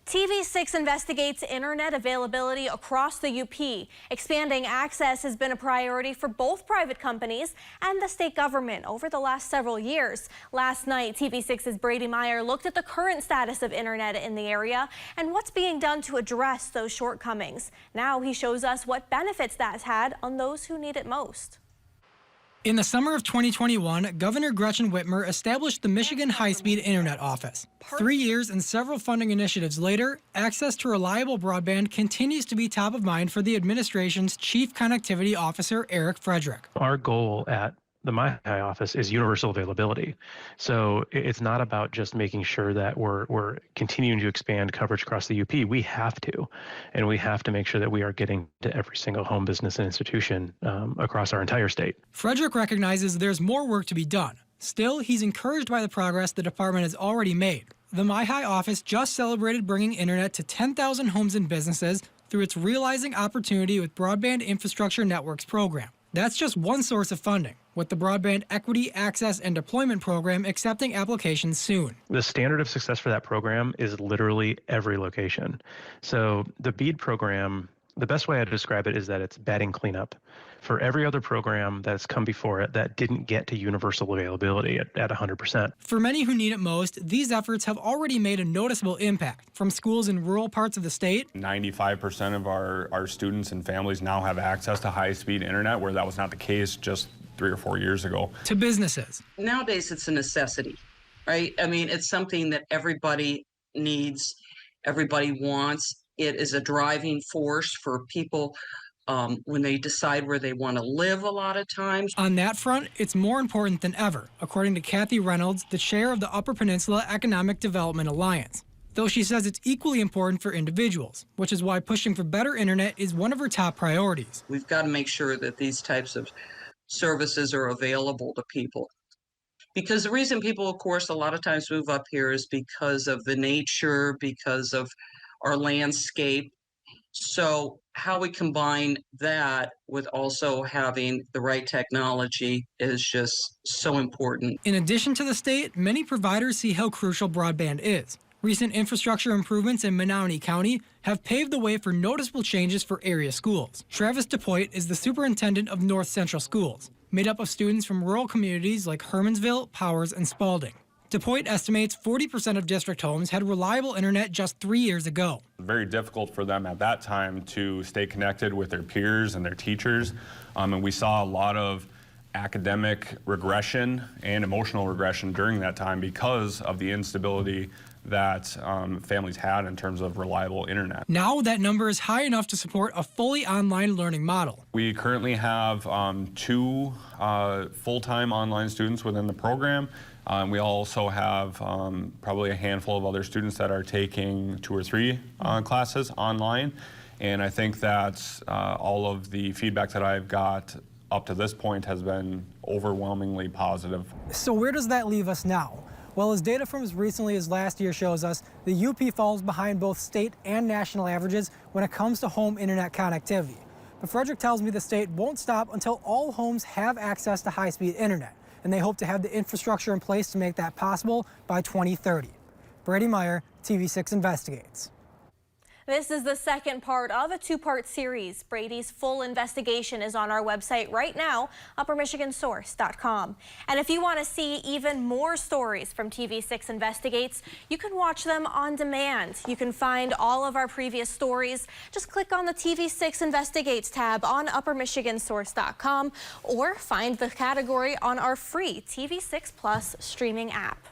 TV6 investigates internet availability across the UP. Expanding access has been a priority for both private companies and the state government over the last several years. Last night, TV6's Brady Meyer looked at the current status of internet in the area and what's being done to address those shortcomings. Now he shows us what benefits that's had on those who need it most. In the summer of 2021, Governor Gretchen Whitmer established the Michigan High-Speed Internet Office. 3 years and several funding initiatives later, access to reliable broadband continues to be top of mind for the administration's Chief Connectivity Officer, Eric Frederick. Our goal at the My High office is universal availability. So it's not about just making sure that we're continuing to expand coverage across the UP. We have to, and we have to make sure that we are getting to every single home, business, and institution across our entire state. Frederick recognizes there's more work to be done. Still, he's encouraged by the progress the department has already made. The My High office just celebrated bringing internet to 10,000 homes and businesses through its Realizing Opportunity with Broadband Infrastructure Networks program. That's just one source of funding, with the Broadband Equity, Access, and Deployment Program accepting applications soon. The standard of success for that program is literally every location. So the BEAD program, the best way I describe it is that it's batting cleanup. For every other program that's come before it that didn't get to universal availability at 100%. For many who need it most, these efforts have already made a noticeable impact. From schools in rural parts of the state, 95% of our students and families now have access to high-speed internet, where that was not the case just 3 or 4 years ago. To businesses. Nowadays, it's a necessity, right? I mean, it's something that everybody needs, everybody wants. It is a driving force for people when they decide where they want to live a lot of times. On that front, it's more important than ever, according to Kathy Reynolds, the chair of the Upper Peninsula Economic Development Alliance. Though she says it's equally important for individuals, which is why pushing for better internet is one of her top priorities. We've got to make sure that these types of services are available to people. Because the reason people, of course, a lot of times move up here is because of the nature, because of our landscape. So how we combine that with also having the right technology is just so important. In addition to the state, many providers see how crucial broadband is. Recent infrastructure improvements in Menominee County have paved the way for noticeable changes for area schools. Travis DePoit is the superintendent of North Central Schools, made up of students from rural communities like Hermansville, Powers, and Spalding. DePoit estimates 40% of district homes had reliable internet just 3 years ago. Very difficult for them at that time to stay connected with their peers and their teachers. And we saw a lot of academic regression and emotional regression during that time because of the instability that families had in terms of reliable internet. Now that number is high enough to support a fully online learning model. We currently have 2 full-time online students within the program. We also have probably a handful of other students that are taking 2 or 3 classes online. And I think that all of the feedback that I've got up to this point has been overwhelmingly positive. So where does that leave us now? Well, as data from as recently as last year shows us, the UP falls behind both state and national averages when it comes to home internet connectivity. But Frederick tells me the state won't stop until all homes have access to high-speed internet, and they hope to have the infrastructure in place to make that possible by 2030. Brady Meyer, TV6 Investigates. This is the second part of a 2-part series. Brady's full investigation is on our website right now, uppermichigansource.com. And if you want to see even more stories from TV6 Investigates, you can watch them on demand. You can find all of our previous stories. Just click on the TV6 Investigates tab on uppermichigansource.com or find the category on our free TV6 Plus streaming app.